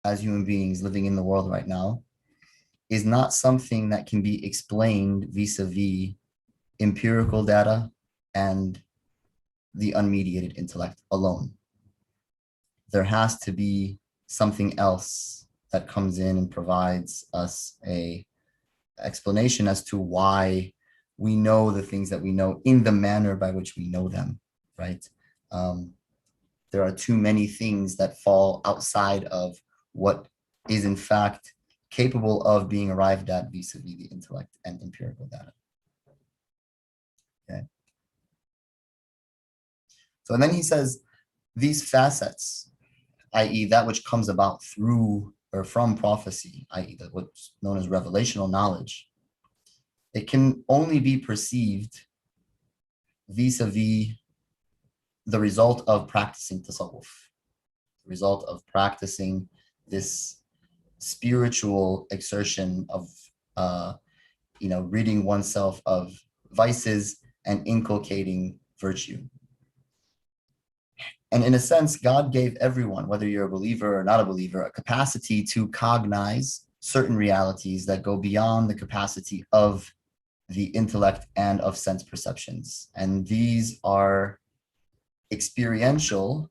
as human beings living in the world right now is not something that can be explained vis-a-vis empirical data and the unmediated intellect alone. There has to be something else that comes in and provides us a explanation as to why we know the things that we know in the manner by which we know them, right? There are too many things that fall outside of what is in fact capable of being arrived at vis-a-vis the intellect and empirical data. Okay. So and then he says, these facets, i.e. that which comes about through or from prophecy, i.e. what's known as revelational knowledge, it can only be perceived vis-a-vis the result of practicing tasawwuf, the result of practicing this spiritual exertion of, ridding oneself of vices and inculcating virtue. And in a sense, God gave everyone, whether you're a believer or not a believer, a capacity to cognize certain realities that go beyond the capacity of the intellect and of sense perceptions. And these are experiential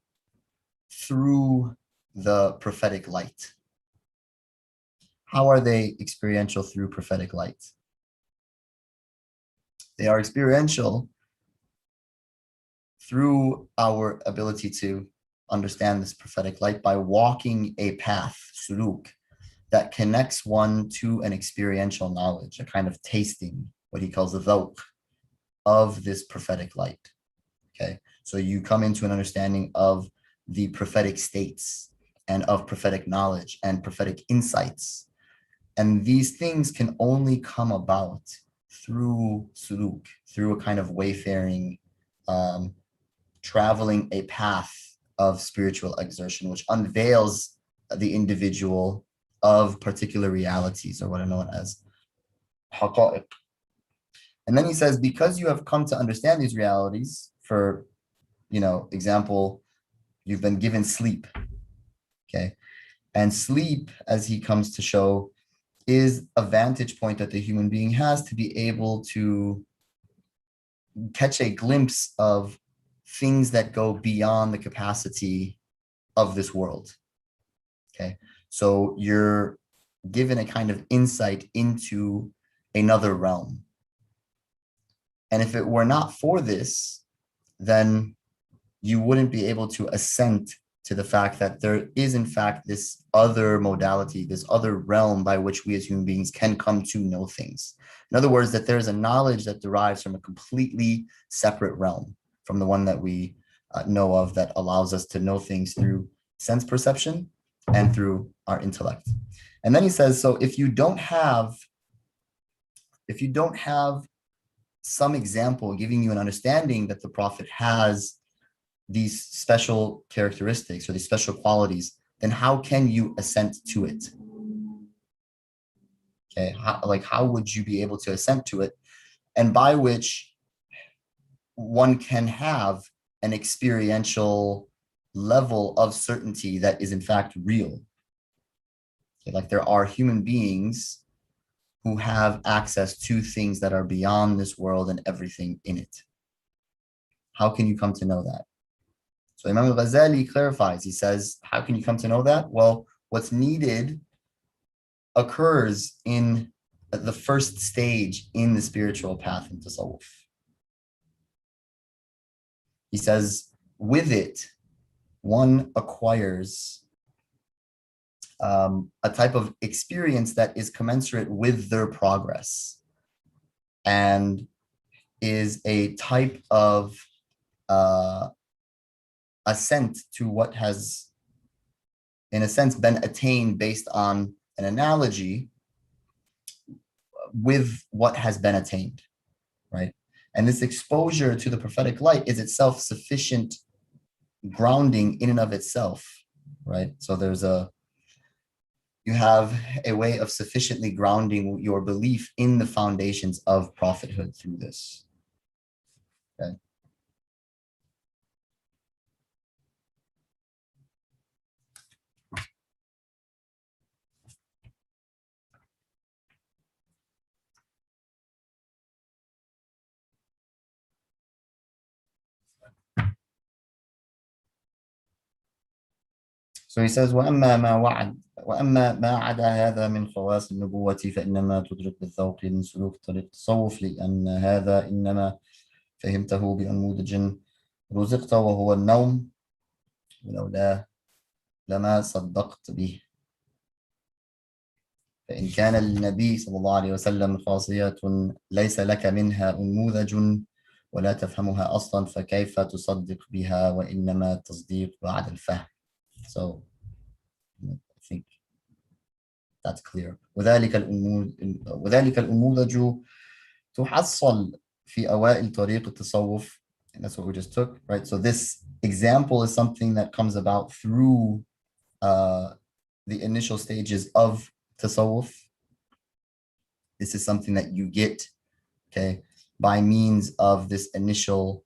through the prophetic light. How are they experiential through prophetic light? They are experiential through our ability to understand this prophetic light by walking a path, suluk, that connects one to an experiential knowledge, a kind of tasting, what he calls the dhawq, of this prophetic light. Okay, so you come into an understanding of the prophetic states and of prophetic knowledge and prophetic insights. And these things can only come about through suluk, through a kind of wayfaring, traveling a path of spiritual exertion, which unveils the individual of particular realities, or what are known as haqa'iq. And then he says, because you have come to understand these realities, for, example, you've been given sleep, okay? And sleep, as he comes to show, is a vantage point that the human being has to be able to catch a glimpse of things that go beyond the capacity of this world, okay? So you're given a kind of insight into another realm. And if it were not for this, then you wouldn't be able to assent to the fact that there is in fact this other modality, this other realm by which we as human beings can come to know things. In other words, that there's a knowledge that derives from a completely separate realm from the one that we know of, that allows us to know things through sense perception and through our intellect. And then he says, so if you don't have some example giving you an understanding that the prophet has these special characteristics or these special qualities, then how can you assent to it? Okay, how would you be able to assent to it? And by which one can have an experiential level of certainty that is in fact real. Okay, like there are human beings who have access to things that are beyond this world and everything in it. How can you come to know that? So Imam al-Ghazālī clarifies, he says, how can you come to know that? Well, what's needed occurs in the first stage in the spiritual path in tasawwuf. He says, with it, one acquires a type of experience that is commensurate with their progress and is a type of assent to what has, in a sense, been attained based on an analogy with what has been attained, right? And this exposure to the prophetic light is itself sufficient grounding in and of itself, right? So you have a way of sufficiently grounding your belief in the foundations of prophethood through this. Okay. So he says, وأما ما عدا هذا من خواص النبوة فإنما تدرك بالذوق من سلوك طريق التصوف لأن هذا إنما فهمته بأنموذج رزقت وهو النوم ولولا لما صدقت به فإن كان للنبي صلى الله عليه وسلم خاصية ليس لك منها أنموذج ولا تفهمها أصلا فكيف تصدق بها وإنما التصديق بعد الفهم. So I think that's clear. وذلك الأنموذج تحصل في أوائل طريق التصوف, and that's what we just took, right? So this example is something that comes about through the initial stages of tasawwuf. This is something that you get, okay, by means of this initial,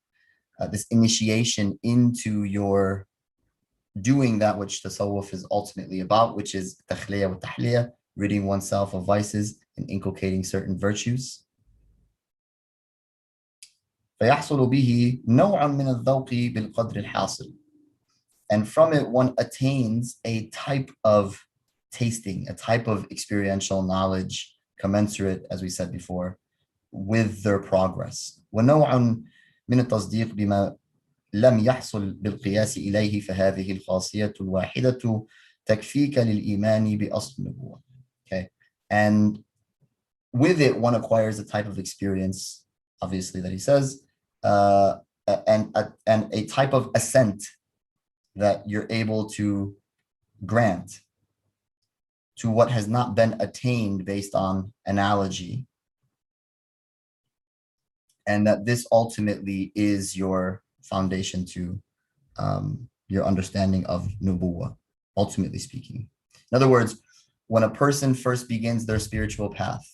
this initiation into your doing that which tasawwuf is ultimately about, which is takhliya wa tahliya, ridding oneself of vices and inculcating certain virtues. فيحصل به نوع من الذوق بالقدر الحاصل. And from it, one attains a type of tasting, a type of experiential knowledge commensurate, as we said before, with their progress. ونوع من التصديق بما لم يحصل بالقياس إليه فهذه الخاصية الواحدة تكفيك للإيمان بأصل النبوة. Okay, and with it, one acquires a type of experience, obviously, that he says, and a type of assent that you're able to grant to what has not been attained based on analogy, and that this ultimately is your foundation to your understanding of nubuwwah, ultimately speaking. In other words, when a person first begins their spiritual path,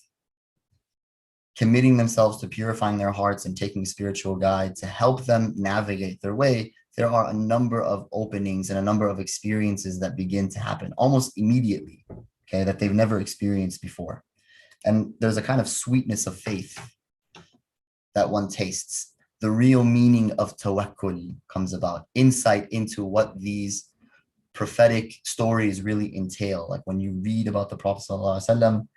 committing themselves to purifying their hearts and taking spiritual guide to help them navigate their way, there are a number of openings and a number of experiences that begin to happen almost immediately, okay, that they've never experienced before. And there's a kind of sweetness of faith that one tastes. The real meaning of tawakkul comes about, insight into what these prophetic stories really entail. Like when you read about the Prophet ﷺ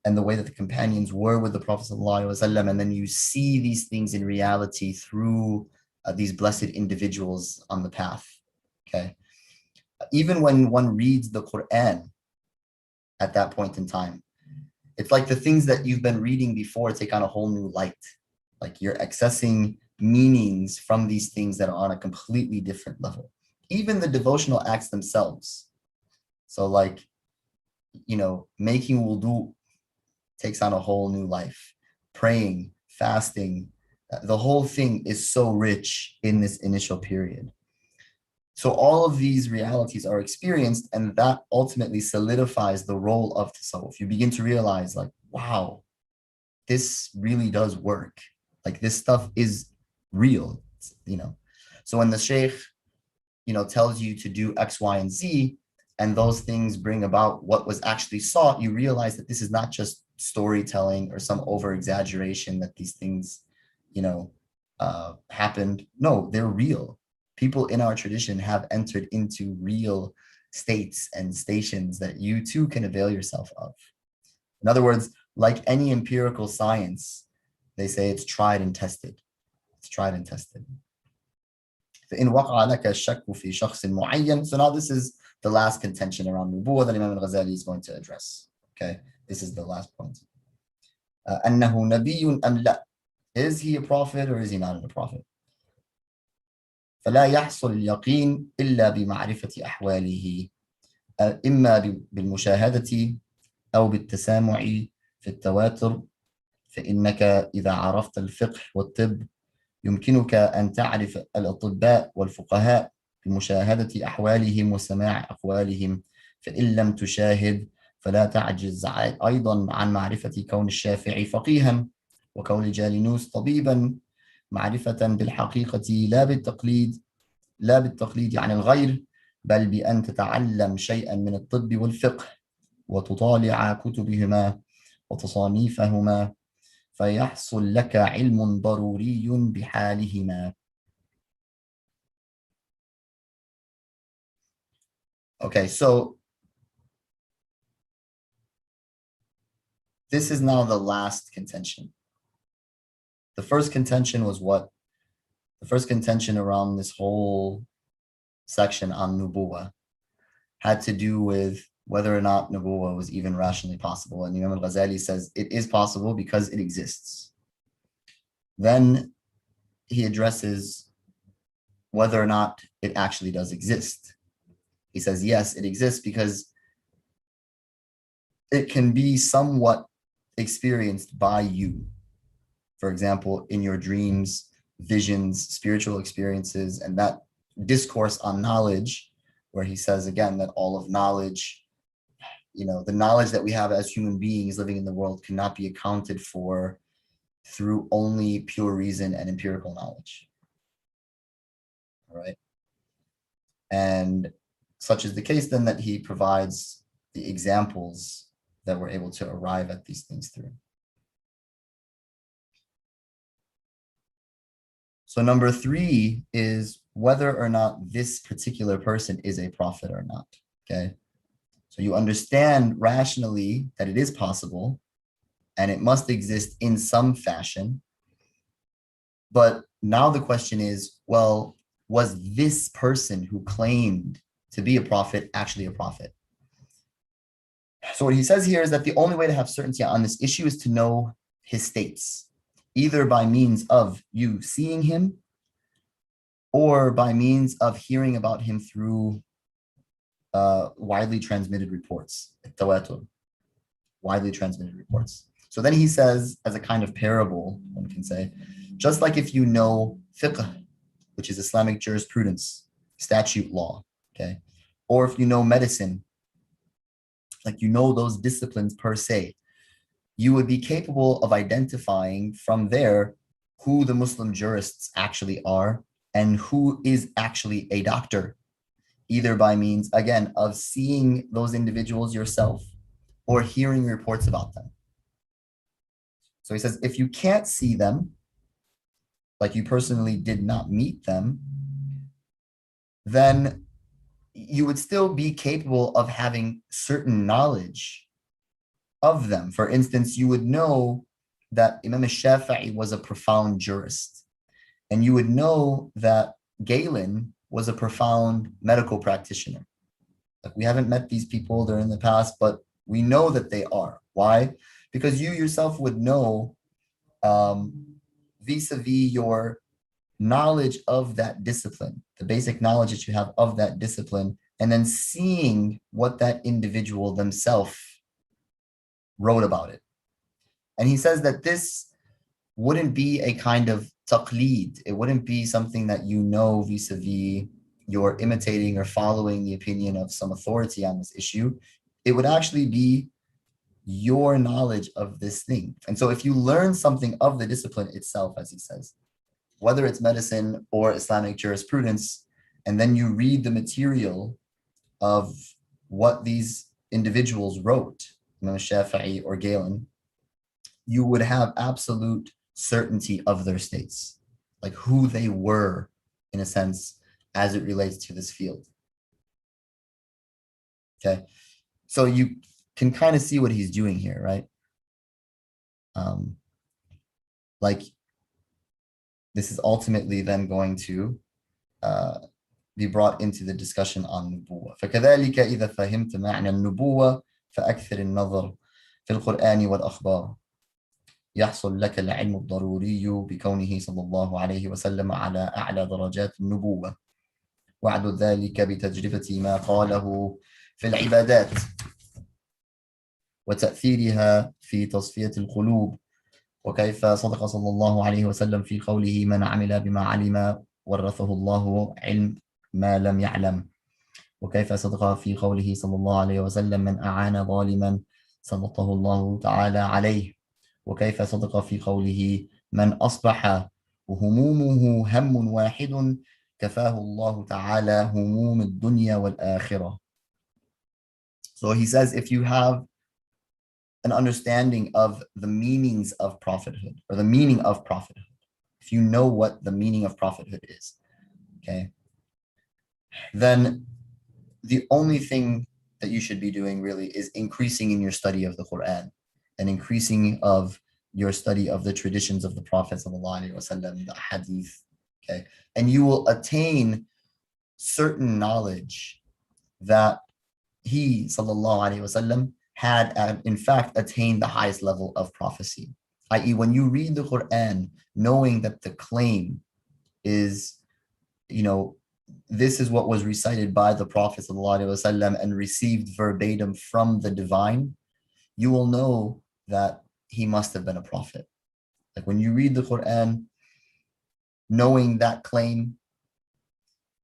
and the way that the companions were with the Prophet ﷺ, and then you see these things in reality through these blessed individuals on the path, okay? Even when one reads the Quran at that point in time, it's like the things that you've been reading before take on a whole new light. Like you're accessing meanings from these things that are on a completely different level. Even the devotional acts themselves. So like, you know, making wudu takes on a whole new life. Praying, fasting, the whole thing is so rich in this initial period. So all of these realities are experienced, and that ultimately solidifies the role of tasawwuf. You begin to realize like, wow, this really does work. Like this stuff is real, you know. So when the sheikh, you know, tells you to do X, Y, and Z, and those things bring about what was actually sought, you realize that this is not just storytelling or some over exaggeration that these things, you know, happened. No, they're real. People in our tradition have entered into real states and stations that you too can avail yourself of. In other words, like any empirical science, they say it's tried and tested. It's tried and tested. فإن وقع لك الشك في شخص معين. So now this is the last contention around nubuwwah that Imam al-Ghazālī is going to address. Okay, this is the last point. أنه نبي أم لا? Is he a prophet or is he not a prophet? فلا يحصل اليقين إلا بمعرفة أحواله إما بالمشاهدة أو بالتسامع في التواتر. فإنك إذا عرفت الفقه والطب يمكنك أن تعرف الأطباء والفقهاء بمشاهدة أحوالهم وسماع أقوالهم. فإن لم تشاهد فلا تعجز أيضا عن معرفة كون الشافعي فقيها وكون جالينوس طبيبا معرفة بالحقيقة لا بالتقليد عن الغير، بل بأن تتعلم شيئا من الطب والفقه وتطالع كتبهما وتصانيفهما فيحصل لك علم ضروري بحالهما. Okay, so this is now the last contention. The first contention was what? The first contention around this whole section on nubuwah had to do with whether or not nubuwah was even rationally possible. And Imam al-Ghazālī says it is possible because it exists. Then he addresses whether or not it actually does exist. He says, yes, it exists because it can be somewhat experienced by you. For example, in your dreams, visions, spiritual experiences, and that discourse on knowledge, where he says again that all of knowledge, the knowledge that we have as human beings living in the world cannot be accounted for through only pure reason and empirical knowledge. All right. And such is the case then that he provides the examples that we're able to arrive at these things through. So number 3 is whether or not this particular person is a prophet or not, okay? So you understand rationally that it is possible and it must exist in some fashion. But now the question is, well, was this person who claimed to be a prophet actually a prophet? So what he says here is that the only way to have certainty on this issue is to know his states, either by means of you seeing him or by means of hearing about him through widely transmitted reports, widely transmitted reports. So then he says, as a kind of parable, one can say, just like if you know fiqh, which is Islamic jurisprudence, statute law, okay? Or if you know medicine, like you know those disciplines per se, you would be capable of identifying from there who the Muslim jurists actually are and who is actually a doctor, either by means, again, of seeing those individuals yourself or hearing reports about them. So he says, if you can't see them, like you personally did not meet them, then you would still be capable of having certain knowledge of them. For instance, you would know that Imam al-Shafi'i was a profound jurist, and you would know that Galen was a profound medical practitioner. Like, we haven't met these people, they're in the past, but we know that they are. Why? Because you yourself would know vis-a-vis your knowledge of that discipline, the basic knowledge that you have of that discipline, and then seeing what that individual themselves wrote about it. And he says that this wouldn't be a kind of taqleed. It wouldn't be something that you know vis-a-vis you're imitating or following the opinion of some authority on this issue. It would actually be your knowledge of this thing. And so if you learn something of the discipline itself, as he says, whether it's medicine or Islamic jurisprudence, and then you read the material of what these individuals wrote, Imam Shafi'i or Galen, you would have absolute certainty of their states, like who they were, in a sense, as it relates to this field. Okay, so you can kind of see what he's doing here, right? Like, this is ultimately then going to be brought into the discussion on nubuwah. فكذلك إذا فهمت معنى النبوة فأكثر النظر في القرآن والأخبار يحصل لك العلم الضروري بكونه صلى الله عليه وسلم على أعلى درجات النبوة وعد ذلك بتجربة ما قاله في العبادات وتأثيرها في تصفية القلوب وكيف صدق صلى الله عليه وسلم في قوله من عمل بما علم ورثه الله علم ما لم يعلم وكيف صدق في قوله صلى الله عليه وسلم من أعان ظالما سلطه الله تعالى عليه وكيف صدق في قوله من أصبح وهمومه هم واحد كفاه الله تعالى هموم الدنيا والآخرة. So he says, if you have an understanding of the meanings of prophethood, or the meaning of prophethood, if you know what the meaning of prophethood is, okay, then the only thing that you should be doing really is increasing in your study of the Quran and increasing of your study of the traditions of the Prophet ﷺ, the hadith, okay? And you will attain certain knowledge that he ﷺ had in fact attained the highest level of prophecy. I.e., when you read the Quran, knowing that the claim is, this is what was recited by the Prophet ﷺ and received verbatim from the divine, you will know that he must have been a prophet. Like when you read the Quran, knowing that claim,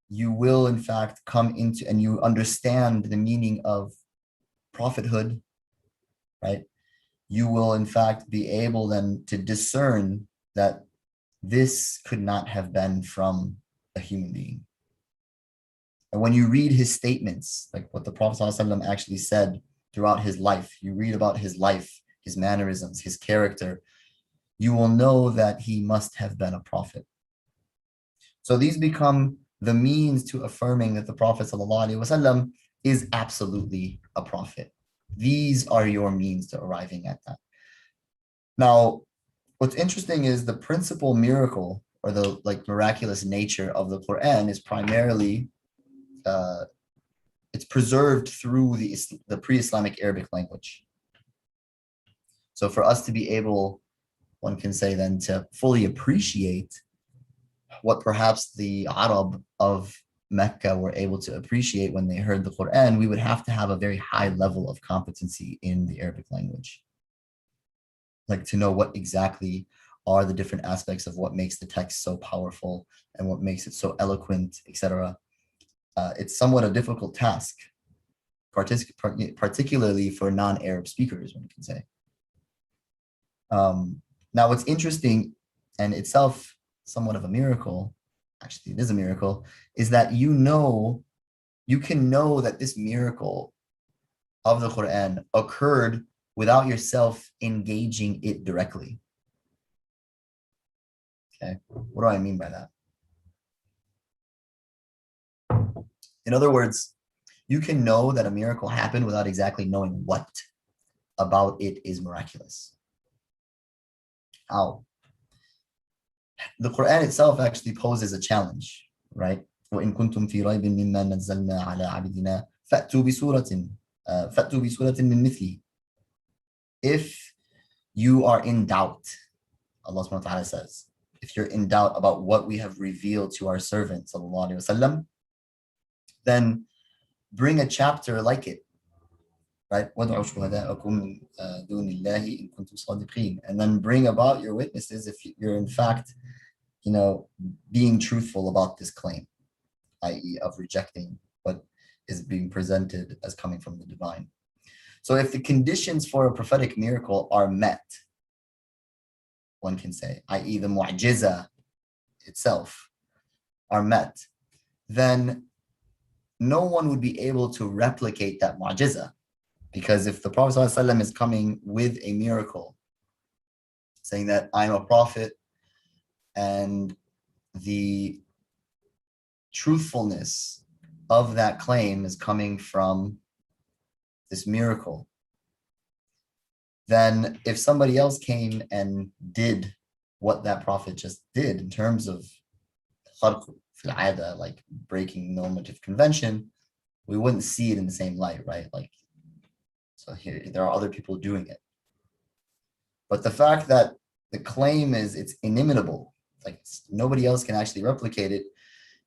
you will in fact come into and you understand the meaning of prophethood, right? You will in fact be able then to discern that this could not have been from a human being. And when you read his statements, like what the Prophet ﷺ actually said throughout his life, you read about his life, his mannerisms, his character, you will know that he must have been a prophet. So these become the means to affirming that the Prophet ﷺ is absolutely a prophet. These are your means to arriving at that. Now, what's interesting is the principal miracle or the miraculous nature of the Quran is primarily it's preserved through the pre-Islamic Arabic language. So for us to be able, one can say then, to fully appreciate what perhaps the Arab of Mecca were able to appreciate when they heard the Quran, we would have to have a very high level of competency in the Arabic language. Like to know what exactly are the different aspects of what makes the text so powerful and what makes it so eloquent, etc. It's somewhat a difficult task, particularly for non-Arab speakers, one can say. Now, what's interesting and itself somewhat of a miracle, actually it is a miracle, is that you can know that this miracle of the Quran occurred without yourself engaging it directly. Okay, what do I mean by that? In other words, you can know that a miracle happened without exactly knowing what about it is miraculous. How? The Quran itself actually poses a challenge, right? وَإِن كُنتُمْ فِي رَيْبٍ مِّمَّا نَزَّلْنَا عَلَىٰ عَبْدِنَا فَأْتُوا بِسُورَةٍ مِّن مِّثْلِهِ. If you are in doubt, Allah subhanahu wa ta'ala says, if you're in doubt about what we have revealed to our servant, sallallahu alaihi wasallam, then bring a chapter like it, right? وَادْعُوا شُهَدَاءَكُم مِّن دُونِ اللَّهِ إِن كُنتُمْ صَادِقِينَ. And then bring about your witnesses if you're in fact, being truthful about this claim, i.e. of rejecting what is being presented as coming from the divine. So if the conditions for a prophetic miracle are met, one can say, i.e. the mu'jiza itself are met, then no one would be able to replicate that mu'jiza. Because if the Prophet ﷺ is coming with a miracle, saying that I'm a prophet, and the truthfulness of that claim is coming from this miracle, then if somebody else came and did what that prophet just did in terms of kharq fil 'ada, like breaking normative convention, we wouldn't see it in the same light, right? So here there are other people doing it. But the fact that the claim is it's inimitable, nobody else can actually replicate it,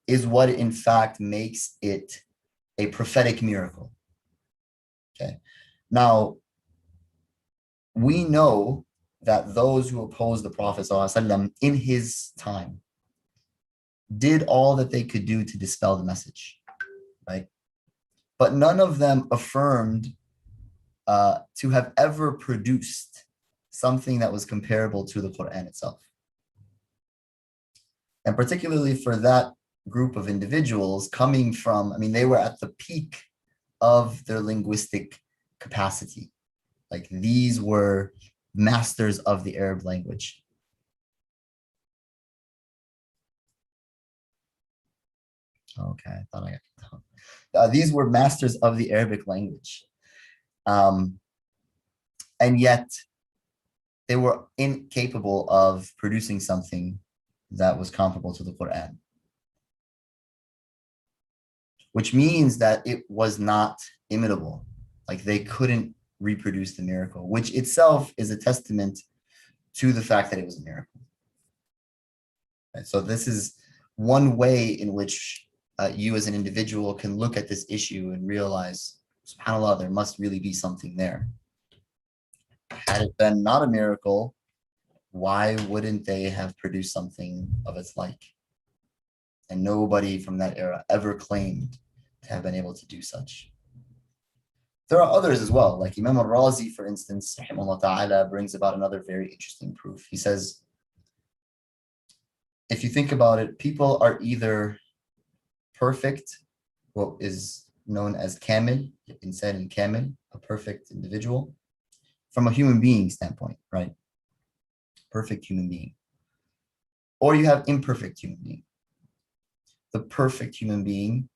is what in fact makes it a prophetic miracle. Okay. Now, we know that those who oppose the Prophet ﷺ in his time did all that they could do to dispel the message, right? But none of them affirmed to have ever produced something that was comparable to the Quran itself. And particularly for that group of individuals coming from, they were at the peak of their linguistic capacity. These were masters of the Arab language. Okay, I thought I got it down. These were masters of the Arabic language. And yet they were incapable of producing something that was comparable to the Quran, which means that it was not imitable. Like they couldn't reproduce the miracle, which itself is a testament to the fact that it was a miracle. Right? So this is one way in which you as an individual can look at this issue and realize, subhanAllah, there must really be something there. Had it been not a miracle, why wouldn't they have produced something of its like? And nobody from that era ever claimed to have been able to do such. There are others as well, like Imam al-Razi, for instance, rahimahullah ta'ala, brings about another very interesting proof. He says, if you think about it, people are either perfect, what is known as kamil, insan and kamil, a perfect individual, from a human being standpoint, right? Perfect human being. Or you have imperfect human being. The perfect human being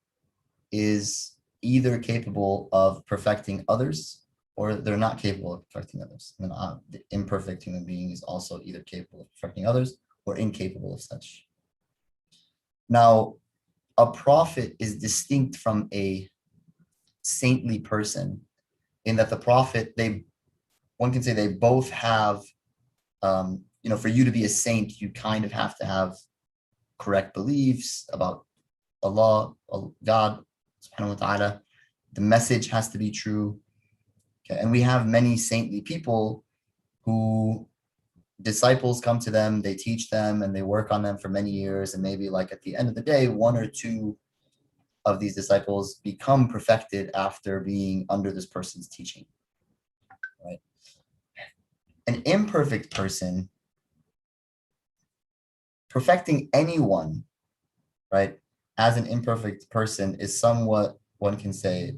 is either capable of perfecting others or they're not capable of perfecting others. And the imperfect human being is also either capable of perfecting others or incapable of such. Now, a prophet is distinct from a saintly person in that the prophet, one can say they both have, for you to be a saint, you kind of have to have correct beliefs about Allah, God, subhanahu wa ta'ala. The message has to be true. Okay, and we have many saintly people who disciples come to them, they teach them, and they work on them for many years. And maybe like at the end of the day, one or two of these disciples become perfected after being under this person's teaching, right? An imperfect person, perfecting anyone, right, as an imperfect person is somewhat, one can say,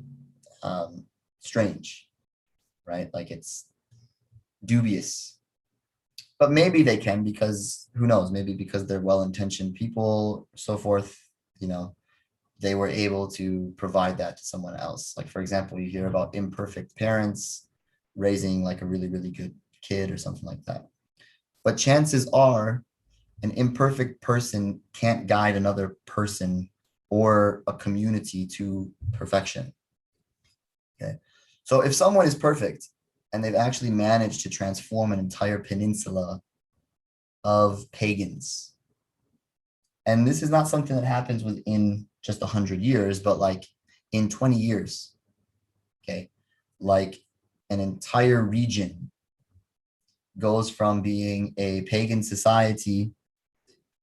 strange, right? Like it's dubious. But maybe they can, because who knows, maybe because they're well-intentioned people, so forth, they were able to provide that to someone else. Like, for example, you hear about imperfect parents raising like a really, really good kid or something like that. But chances are an imperfect person can't guide another person or a community to perfection. Okay. So if someone is perfect and they've actually managed to transform an entire peninsula of pagans, and this is not something that happens within just 100 years, but like in 20 years, okay, like an entire region goes from being a pagan society,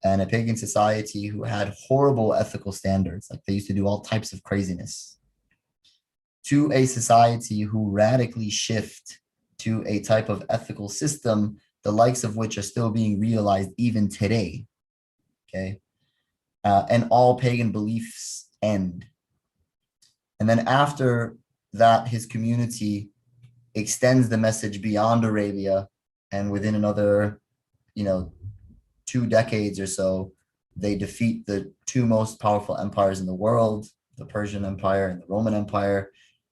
and a pagan society who had horrible ethical standards, like they used to do all types of craziness, to a society who radically shift to a type of ethical system, the likes of which are still being realized even today, okay? And all pagan beliefs end. And then after that, his community extends the message beyond Arabia, and within another, 2 decades or so, they defeat the two most powerful empires in the world, the Persian Empire and the Roman Empire.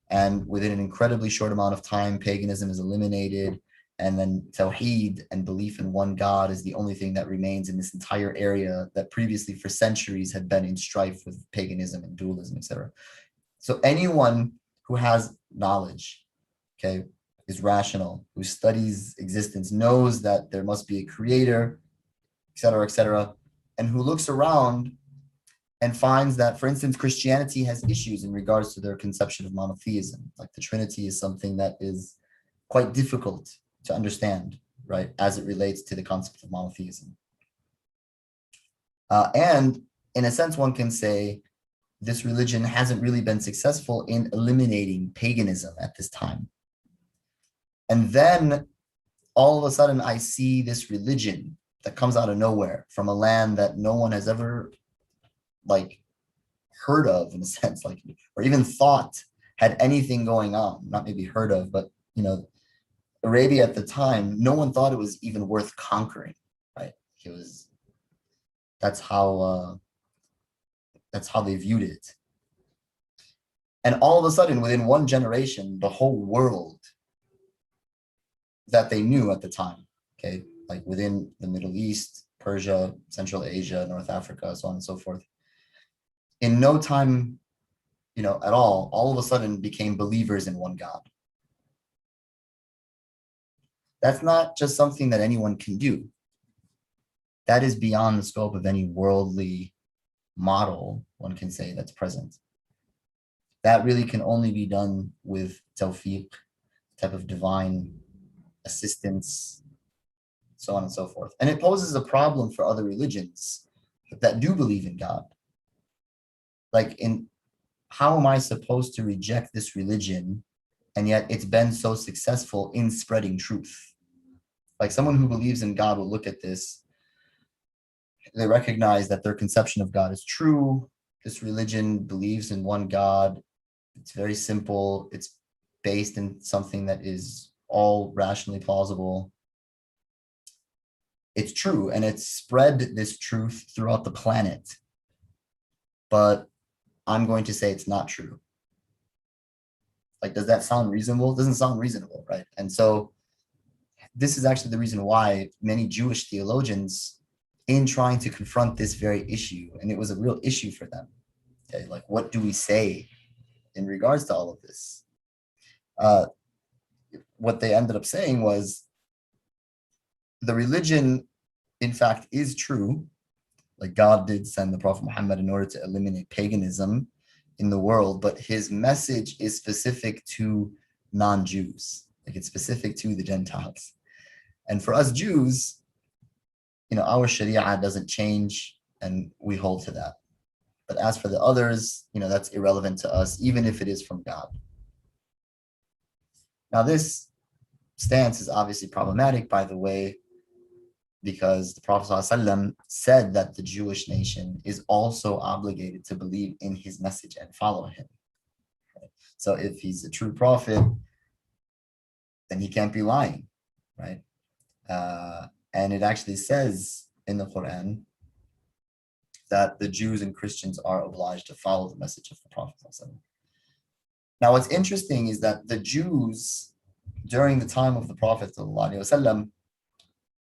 And within an incredibly short amount of time, paganism is eliminated. And then Tawheed and belief in one God is the only thing that remains in this entire area that previously for centuries had been in strife with paganism and dualism, etc. So anyone who has knowledge, okay, is rational, who studies existence, knows that there must be a creator, et cetera, and who looks around and finds that, for instance, Christianity has issues in regards to their conception of monotheism. Like the Trinity is something that is quite difficult to understand, right, as it relates to the concept of monotheism. And in a sense, one can say this religion hasn't really been successful in eliminating paganism at this time. And then all of a sudden I see this religion that comes out of nowhere from a land that no one has ever like heard of, in a sense, like, or even thought had anything going on. Not maybe heard of, but Arabia at the time, no one thought it was even worth conquering, right? That's how That's how they viewed it. And all of a sudden, within one generation, the whole world that they knew at the time, okay, like within the Middle East, Persia, Central Asia, North Africa, so on and so forth, in no time, at all of a sudden became believers in one God. That's not just something that anyone can do. That is beyond the scope of any worldly model, one can say, that's present. That really can only be done with tawfiq, type of divine assistance, so on and so forth. And it poses a problem for other religions that do believe in God. Like, how am I supposed to reject this religion, and yet it's been so successful in spreading truth? Like, someone who believes in God will look at this, they recognize that their conception of God is true. This religion believes in one God. It's very simple. It's based in something that is all rationally plausible. It's true, and it's spread this truth throughout the planet. But I'm going to say it's not true. Like, does that sound reasonable? It doesn't sound reasonable, right? And so this is actually the reason why many Jewish theologians, in trying to confront this very issue, and it was a real issue for them, okay, like, what do we say in regards to all of this? What they ended up saying was, the religion, in fact, is true. Like, God did send the Prophet Muhammad in order to eliminate paganism in the world, but his message is specific to non-Jews. Like, it's specific to the Gentiles. And for us Jews, our Sharia doesn't change, and we hold to that. But as for the others, that's irrelevant to us, even if it is from God. Now, this stance is obviously problematic, by the way, because the Prophet ﷺ said that the Jewish nation is also obligated to believe in his message and follow him. Right? So if he's a true prophet, then he can't be lying, right? And it actually says in the Quran that the Jews and Christians are obliged to follow the message of the Prophet ﷺ. Now, what's interesting is that the Jews, during the time of the Prophet ﷺ,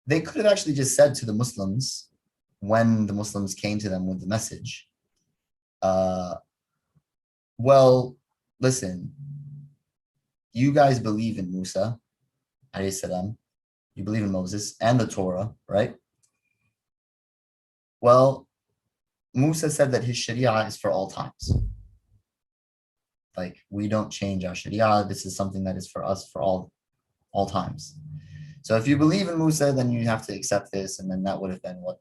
they could have actually just said to the Muslims, when the Muslims came to them with the message, well, listen, you guys believe in Musa, alayhi salam, you believe in Moses and the Torah, right? Well, Musa said that his Sharia is for all times. Like, we don't change our Sharia. This is something that is for us for all times. So if you believe in Musa, then you have to accept this, and then that would have been what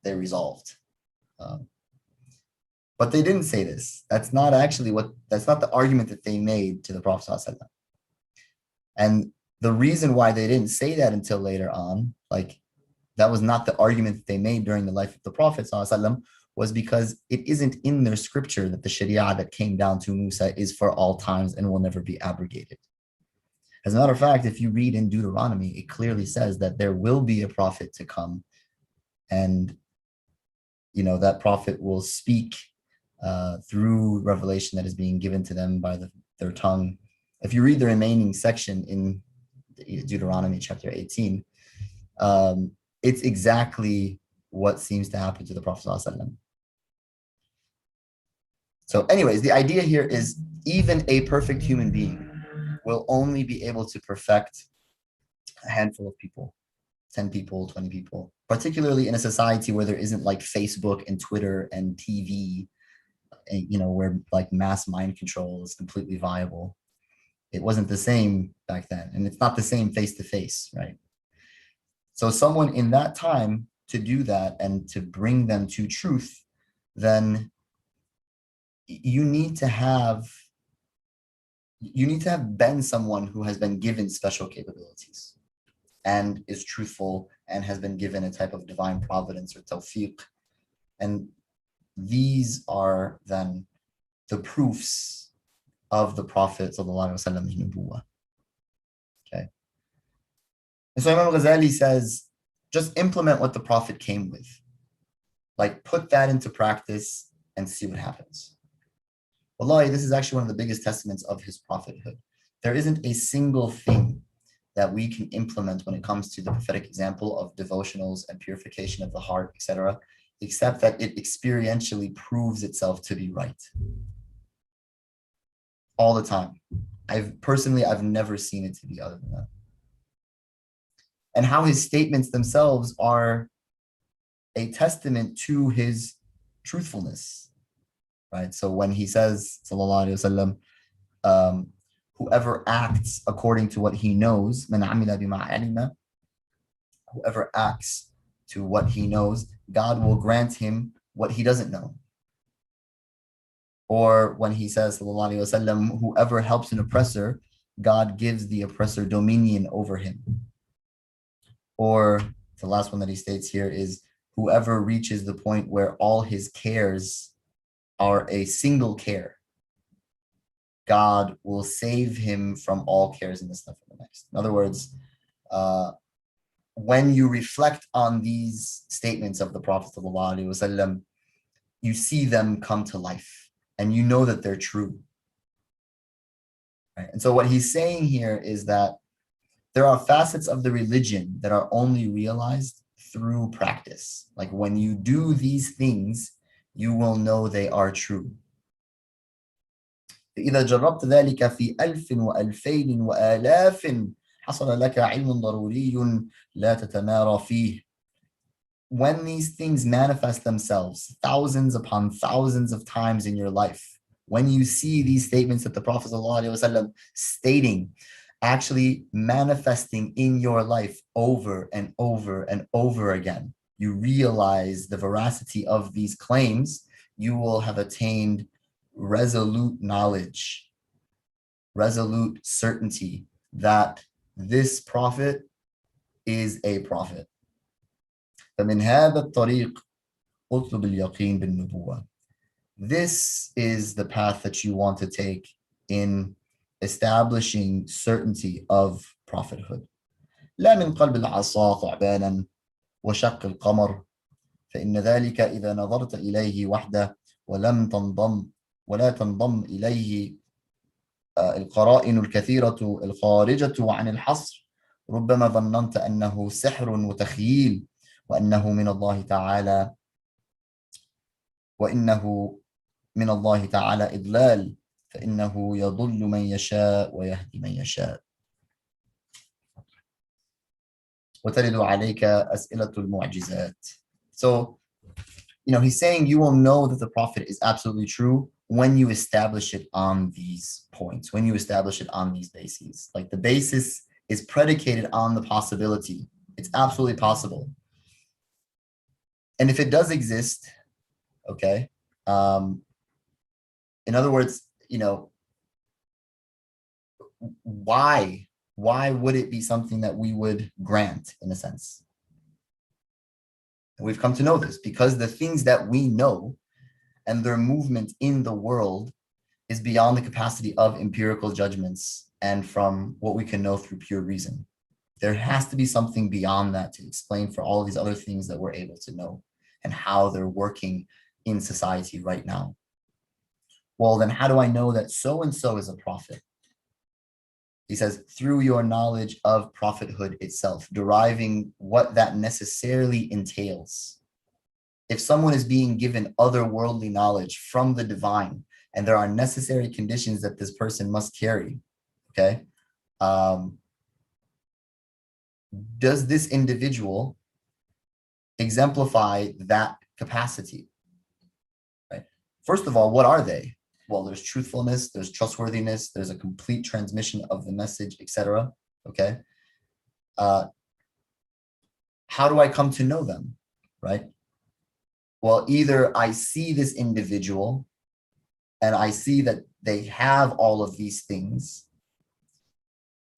they resolved. But they didn't say this. That's not the argument that they made to the Prophet ﷺ. And the reason why they didn't say that until later on, like, that was not the argument that they made during the life of the Prophet ﷺ, was because it isn't in their scripture that the Sharia that came down to Musa is for all times and will never be abrogated. As a matter of fact, if you read in Deuteronomy, it clearly says that there will be a prophet to come, and that prophet will speak through revelation that is being given to them by their tongue. If you read the remaining section in Deuteronomy chapter 18, it's exactly what seems to happen to the Prophet ﷺ. So anyways, the idea here is, even a perfect human being will only be able to perfect a handful of people, 10 people, 20 people, particularly in a society where there isn't like Facebook and Twitter and TV, where like mass mind control is completely viable. It wasn't the same back then, and it's not the same face to face, right? So someone in that time to do that and to bring them to truth, then you need to have been someone who has been given special capabilities and is truthful and has been given a type of divine providence or tawfiq. And these are then the proofs of the Prophet ﷺ's nubuwwah. Okay. And so Imam al-Ghazālī says, just implement what the Prophet came with. Like, put that into practice, and see what happens. Wallahi, this is actually one of the biggest testaments of his prophethood. There isn't a single thing that we can implement when it comes to the prophetic example of devotionals and purification of the heart, etc., except that it experientially proves itself to be right. All the time. I've never seen it to be other than that. And how his statements themselves are a testament to his truthfulness, right? So when he says, sallallahu alaihi wasallam, whoever acts according to what he knows, man amila bima alima, whoever acts to what he knows, God will grant him what he doesn't know. Or when he says, sallallahu alaihi wasallam, whoever helps an oppressor, God gives the oppressor dominion over him. Or the last one that he states here is, whoever reaches the point where all his cares are a single care, God will save him from all cares in this life and the next. In other words, when you reflect on these statements of the Prophet ﷺ, you see them come to life and you know that they're true. Right? And so what he's saying here is that there are facets of the religion that are only realized through practice. Like when you do these things, you will know they are true. إذا جربت ذلك في 1000 و2000 وآلاف حصل لك علم ضروري لا تتمارى فيه. When these things manifest themselves thousands upon thousands of times in your life, when you see these statements that the Prophet ﷺ stating, actually manifesting in your life over and over and over again, you realize the veracity of these claims, you will have attained resolute knowledge, resolute certainty that this prophet is a prophet. فمن هذا الطريق اطلب اليقين بالنبوة. This is the path that you want to take in establishing certainty of prophethood. لا من قلب العصا ثعبانا وشق القمر فإن ذلك إذا نظرت إليه وحده ولا تنضم إليه القرائن الكثيرة الخارجة عن الحصر ربما ظننت أنه سحر وتخييل وأنه من الله تعالى إضلال فإنه يضل من يشاء ويهدي من يشاء وترد عليك أسئلة المعجزات. So, he's saying you will know that the Prophet is absolutely true when you establish it on these points, when you establish it on these bases. Like the basis is predicated on the possibility. It's absolutely possible. And if it does exist, okay, in other words, why would it be something that we would grant in a sense? And we've come to know this because the things that we know and their movement in the world is beyond the capacity of empirical judgments and from what we can know through pure reason. There has to be something beyond that to explain for all of these other things that we're able to know and how they're working in society right now. Well, then how do I know that so-and-so is a prophet? He says, through your knowledge of prophethood itself, deriving what that necessarily entails. If someone is being given otherworldly knowledge from the divine, and there are necessary conditions that this person must carry, okay? Does this individual exemplify that capacity? Right? First of all, what are they? Well, there's truthfulness, there's trustworthiness, there's a complete transmission of the message, etc. Okay. How do I come to know them? Right? Well, either I see this individual and I see that they have all of these things,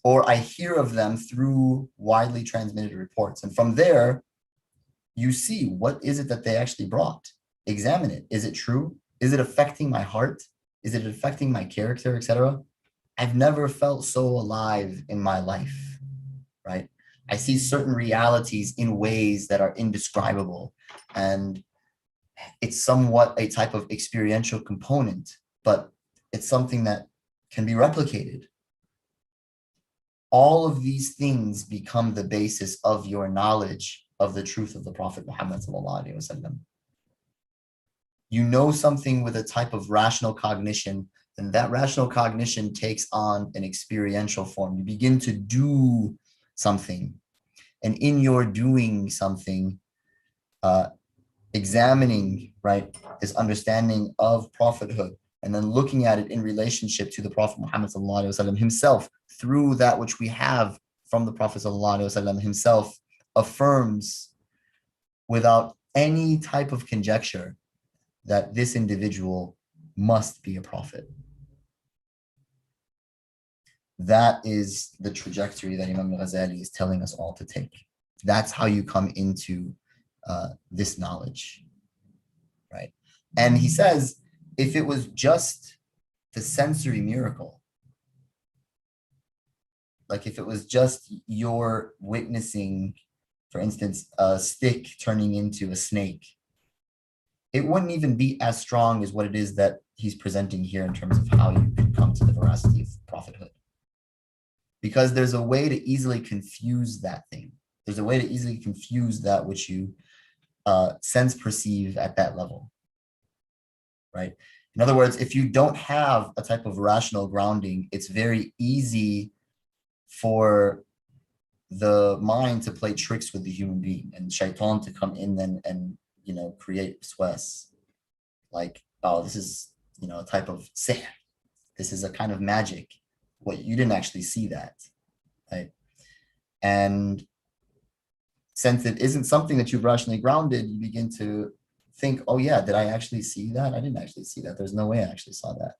or I hear of them through widely transmitted reports. And from there, you see what is it that they actually brought. Examine it. Is it true? Is it affecting my heart? Is it affecting my character, etc.? I've never felt so alive in my life, right? I see certain realities in ways that are indescribable. And it's somewhat a type of experiential component, but it's something that can be replicated. All of these things become the basis of your knowledge of the truth of the Prophet Muhammad sallallahu alaihi wasallam. You know something with a type of rational cognition, then that rational cognition takes on an experiential form. You begin to do something, and in your doing something, examining, right, this understanding of prophethood, and then looking at it in relationship to the Prophet Muhammad sallallahu alaihi wasallam himself, through that which we have from the Prophet sallallahu alaihi wasallam himself, affirms without any type of conjecture that this individual must be a prophet. That is the trajectory that Imam al-Ghazālī is telling us all to take. That's how you come into this knowledge, right? And he says, if it was just the sensory miracle, like if it was just your witnessing, for instance, a stick turning into a snake, it wouldn't even be as strong as what it is that he's presenting here in terms of how you can come to the veracity of prophethood. Because there's a way to easily confuse that thing. There's a way to easily confuse that which you sense perceive at that level, right? In other words, if you don't have a type of rational grounding, it's very easy for the mind to play tricks with the human being and shaitan to come in and you know, create waswas. Like, oh, this is, you know, a type of sihr. This is a kind of magic. Well, you didn't actually see that, right? And since it isn't something that you've rationally grounded, you begin to think, oh yeah, did I actually see that? I didn't actually see that. There's no way I actually saw that.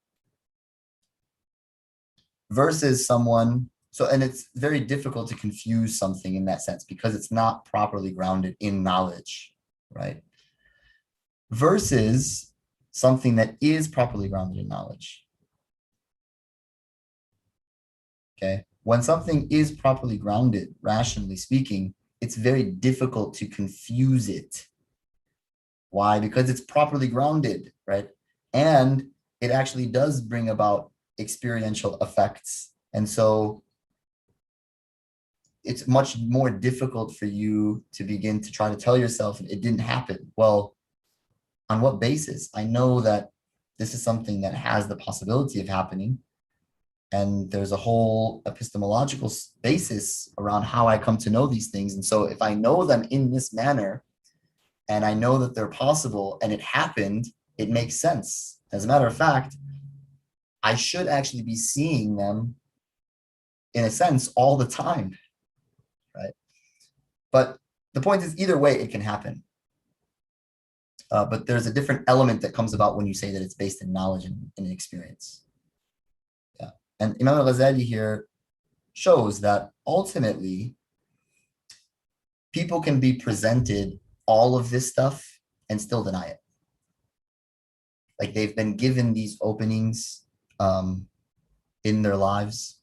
Versus someone, so, and it's very difficult to confuse something in that sense because it's not properly grounded in knowledge, right? Versus something that is properly grounded in knowledge. Okay, when something is properly grounded, rationally speaking, it's very difficult to confuse it. Why? Because it's properly grounded, right? And it actually does bring about experiential effects. And so it's much more difficult for you to begin to try to tell yourself it didn't happen. Well, on what basis? I know that this is something that has the possibility of happening. And there's a whole epistemological basis around how I come to know these things. And so if I know them in this manner, and I know that they're possible and it happened, it makes sense. As a matter of fact, I should actually be seeing them in a sense all the time, right? But the point is, either way, it can happen. But there's a different element that comes about when you say that it's based in knowledge and experience. Yeah. And Imam al-Ghazālī here shows that ultimately people can be presented all of this stuff and still deny it. Like they've been given these openings in their lives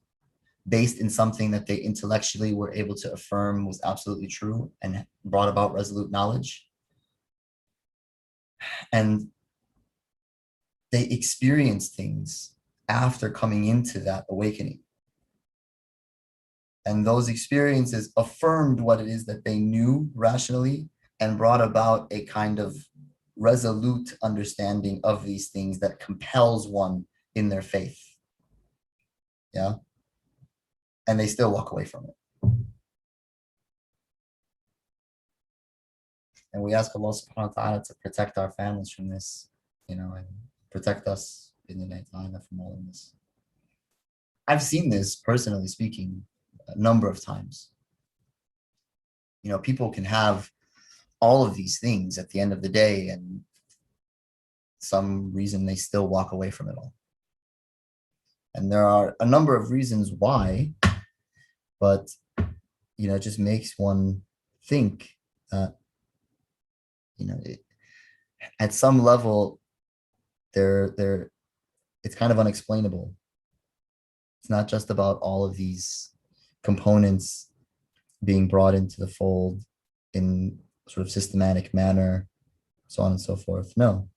based in something that they intellectually were able to affirm was absolutely true and brought about resolute knowledge. And they experience things after coming into that awakening. And those experiences affirmed what it is that they knew rationally and brought about a kind of resolute understanding of these things that compels one in their faith. Yeah. And they still walk away from it. And we ask Allah subhanahu wa ta'ala to protect our families from this, you know, and protect us in the night time from all of this. I've seen this, personally speaking, a number of times. You know, people can have all of these things at the end of the day, and some reason they still walk away from it all. And there are a number of reasons why, but, you know, it just makes one think that, you know, at some level, it's kind of unexplainable. It's not just about all of these components being brought into the fold in sort of systematic manner, so on and so forth. No.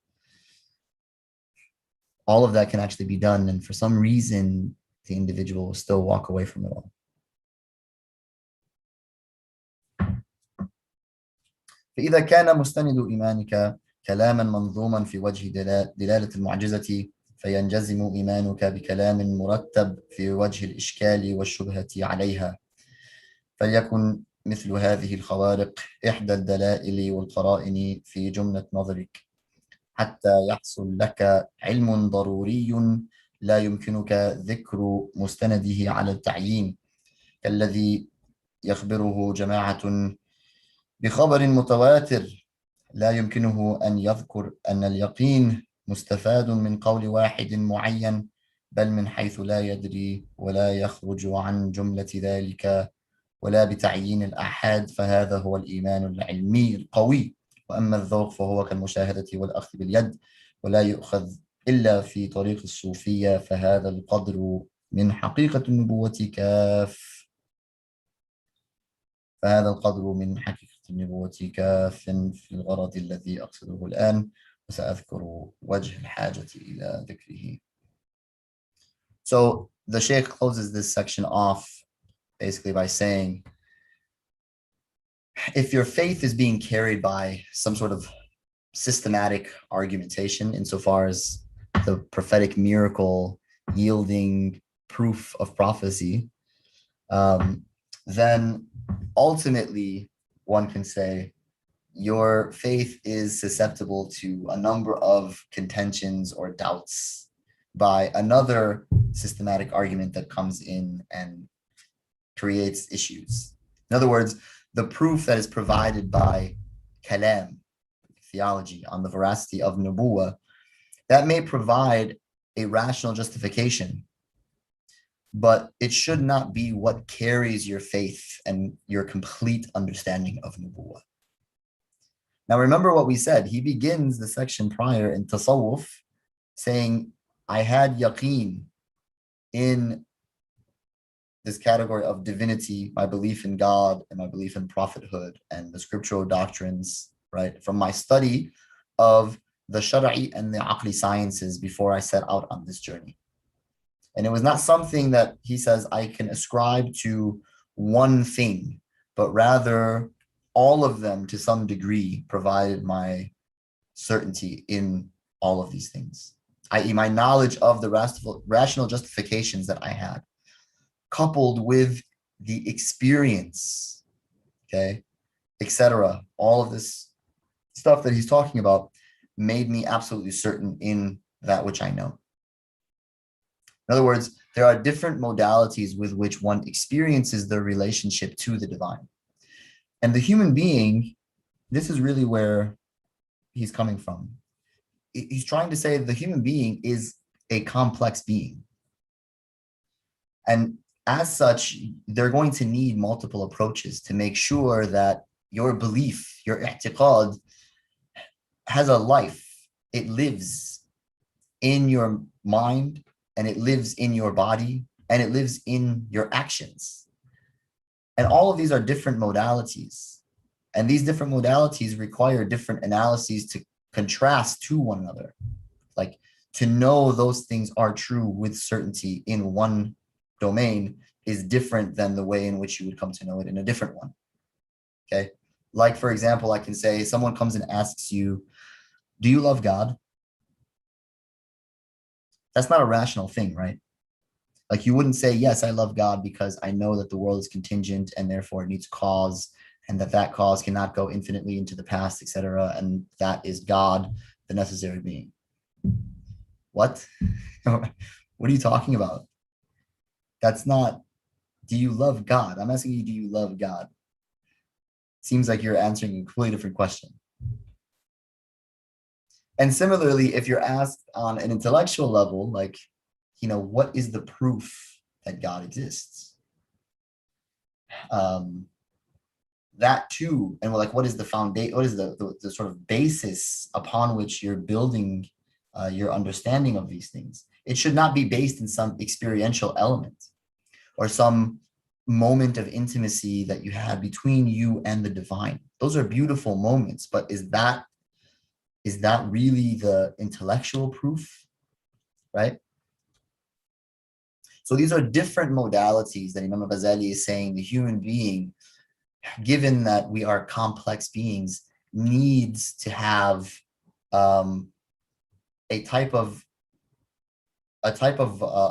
All of that can actually be done, and for some reason, the individual will still walk away from it all. فإذا كان مستند إيمانك كلاما منظوما في وجه دلالة المعجزة فينجزم إيمانك بكلام مرتب في وجه الإشكال والشبهة عليها، فليكن مثل هذه الخوارق إحدى الدلائل والقرائن في جملة نظرك، حتى يحصل لك علم ضروري لا يمكنك ذكر مستنده على التعيين، كالذي يخبره جماعة بخبر متواتر لا يمكنه أن يذكر أن اليقين مستفاد من قول واحد معين، بل من حيث لا يدري ولا يخرج عن جملة ذلك ولا بتعيين الآحاد، فهذا هو الإيمان العلمي القوي. وأما الذوق فهو كالمشاهدة والأخذ باليد ولا يؤخذ إلا في طريق الصوفية، فهذا القدر من حقيقة النبوة كاف. فهذا القدر من حقيقة النبوة كاف في الغرض الذي أقصده الآن، وسأذكر وجه الحاجة إلى ذكره. So the Sheikh closes this section off basically by saying, if your faith is being carried by some sort of systematic argumentation insofar as the prophetic miracle yielding proof of prophecy, then ultimately one can say your faith is susceptible to a number of contentions or doubts by another systematic argument that comes in and creates issues. In other words, the proof that is provided by kalam, theology, on the veracity of nubuwah, that may provide a rational justification, but it should not be what carries your faith and your complete understanding of nubuwah. Now remember what we said. He begins the section prior in tasawwuf saying, I had yaqeen in this category of divinity, my belief in God and my belief in prophethood and the scriptural doctrines, right, from my study of the shara'i and the aqli sciences before I set out on this journey. And it was not something that he says I can ascribe to one thing, but rather all of them to some degree provided my certainty in all of these things, i.e. my knowledge of the rational justifications that I had, coupled with the experience, okay, etc. All of this stuff that he's talking about made me absolutely certain in that which I know. In other words, there are different modalities with which one experiences the relationship to the divine. And the human being, this is really where he's coming from. He's trying to say the human being is a complex being. And as such, they're going to need multiple approaches to make sure that your belief, your i'tiqad, has a life. It lives in your mind, and it lives in your body, and it lives in your actions. And all of these are different modalities. And these different modalities require different analyses to contrast to one another. Like, to know those things are true with certainty in one domain is different than the way in which you would come to know it in a different one. Okay. Like, for example, I can say someone comes and asks you, do you love God? That's not a rational thing, right? Like, you wouldn't say, yes, I love God because I know that the world is contingent and therefore it needs cause, and that cause cannot go infinitely into the past, etc. And that is God, the necessary being. What? What are you talking about? That's not, do you love God? I'm asking you, do you love God? Seems like you're answering a completely different question. And similarly, if you're asked on an intellectual level, like, what is the proof that God exists? That too, and like, what is the foundation? What is the sort of basis upon which you're building your understanding of these things? It should not be based in some experiential element or some moment of intimacy that you had between you and the divine. Those are beautiful moments, but is that is that really the intellectual proof, right? So these are different modalities that Imam al-Ghazālī is saying the human being, given that we are complex beings, needs to have a type of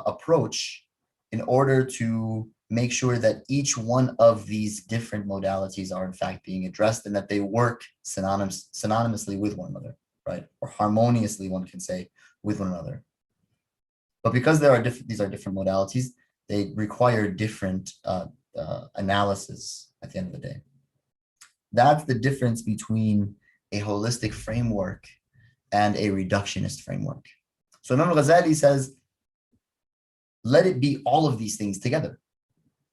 approach in order to make sure that each one of these different modalities are in fact being addressed and that they work synonymously with one another, right? Or harmoniously, one can say, with one another. But because these are different modalities, they require different analysis at the end of the day. That's the difference between a holistic framework and a reductionist framework. So Imam al-Ghazālī says, let it be all of these things together.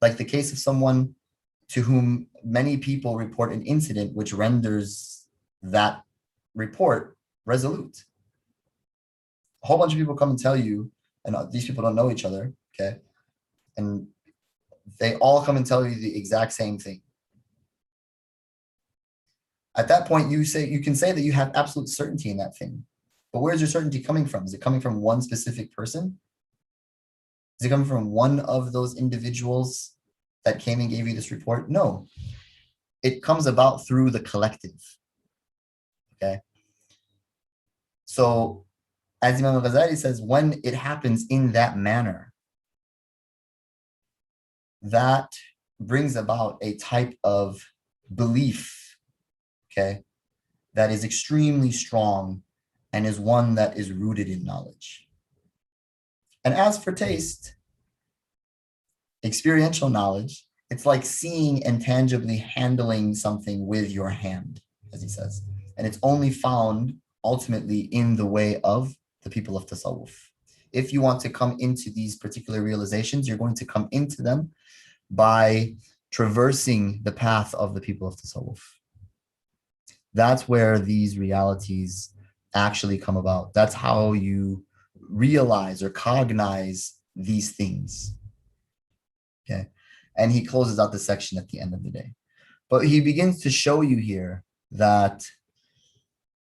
Like the case of someone to whom many people report an incident which renders that report resolute. A whole bunch of people come and tell you, and these people don't know each other, okay? And they all come and tell you the exact same thing. At that point, you can say that you have absolute certainty in that thing. But where's your certainty coming from? Is it coming from one specific person? Is it coming from one of those individuals that came and gave you this report? No. It comes about through the collective. Okay? So, as Imam al-Ghazālī says, when it happens in that manner, that brings about a type of belief, okay, that is extremely strong and is one that is rooted in knowledge. And as for taste, experiential knowledge, it's like seeing and tangibly handling something with your hand, as he says. And it's only found ultimately in the way of the people of Tasawwuf. If you want to come into these particular realizations, you're going to come into them by traversing the path of the people of Tasawwuf. That's where these realities actually come about. That's how you realize or cognize these things. Okay. And he closes out the section at the end of the day. But he begins to show you here that,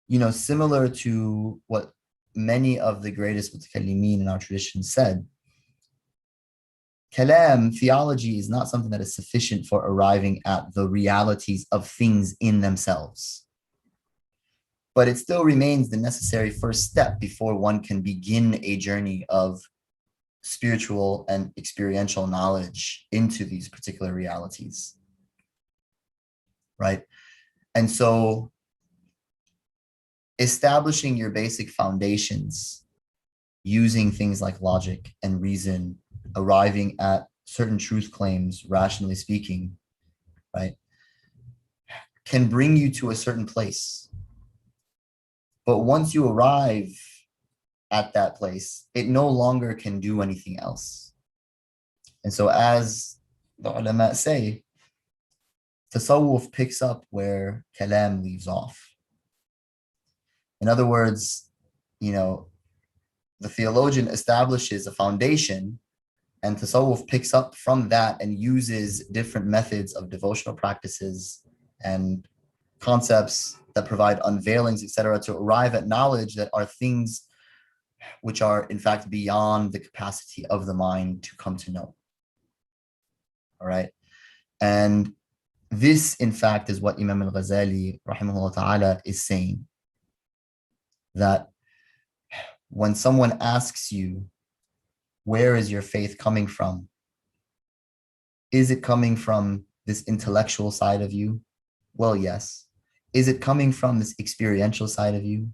you know, similar to what many of the greatest mutakallimin in our tradition said, kalam, theology, is not something that is sufficient for arriving at the realities of things in themselves. But it still remains the necessary first step before one can begin a journey of spiritual and experiential knowledge into these particular realities, right? And so establishing your basic foundations using things like logic and reason, arriving at certain truth claims, rationally speaking, right, can bring you to a certain place. But once you arrive at that place, it no longer can do anything else. And so as the ulama say, tasawwuf picks up where kalam leaves off. In other words, you know, the theologian establishes a foundation and tasawwuf picks up from that and uses different methods of devotional practices and concepts that provide unveilings, etc., to arrive at knowledge that are things which are in fact beyond the capacity of the mind to come to know. All right. And this, in fact, is what Imam al-Ghazālī, rahimahullah ta'ala, is saying. That when someone asks you, where is your faith coming from? Is it coming from this intellectual side of you? Well, yes. Is it coming from this experiential side of you?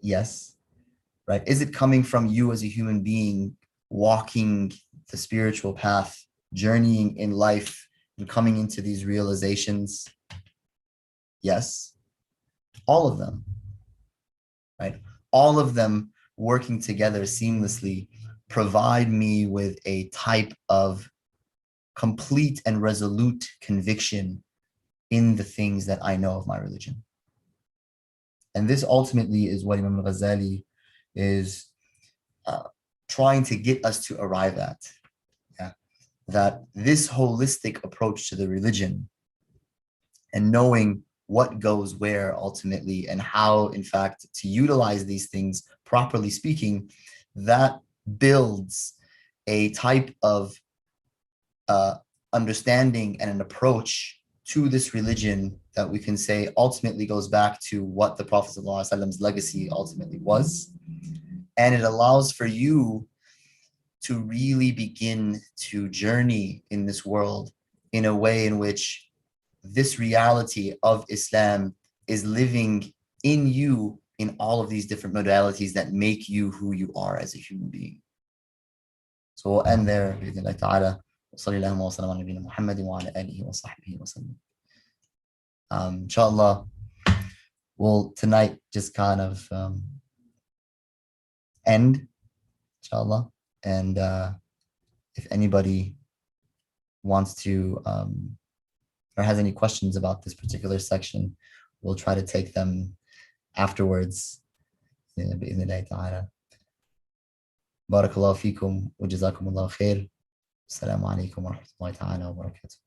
Yes. Right? Is it coming from you as a human being walking the spiritual path, journeying in life and coming into these realizations? Yes. All of them. Right? All of them working together seamlessly provide me with a type of complete and resolute conviction in the things that I know of my religion. And this ultimately is what Imam al-Ghazālī is trying to get us to arrive at. Yeah? That this holistic approach to the religion and knowing what goes where ultimately, and how, in fact, to utilize these things, properly speaking, that builds a type of understanding and an approach to this religion that we can say ultimately goes back to what the Prophet ﷺ's legacy ultimately was. And it allows for you to really begin to journey in this world in a way in which this reality of Islam is living in you in all of these different modalities that make you who you are as a human being. So we'll end there. بإذن الله تعالى. وصلى اللهم وسلم على نبينا محمد وعلى آله وصحبه وسلم. Inshallah, we'll tonight just kind of end, inshallah. And if anybody wants to or has any questions about this particular section, we'll try to take them afterwards. بإذن الله تعالى. بارك الله فيكم وجزاكم الله خير. السلام عليكم ورحمة الله تعالى وبركاته.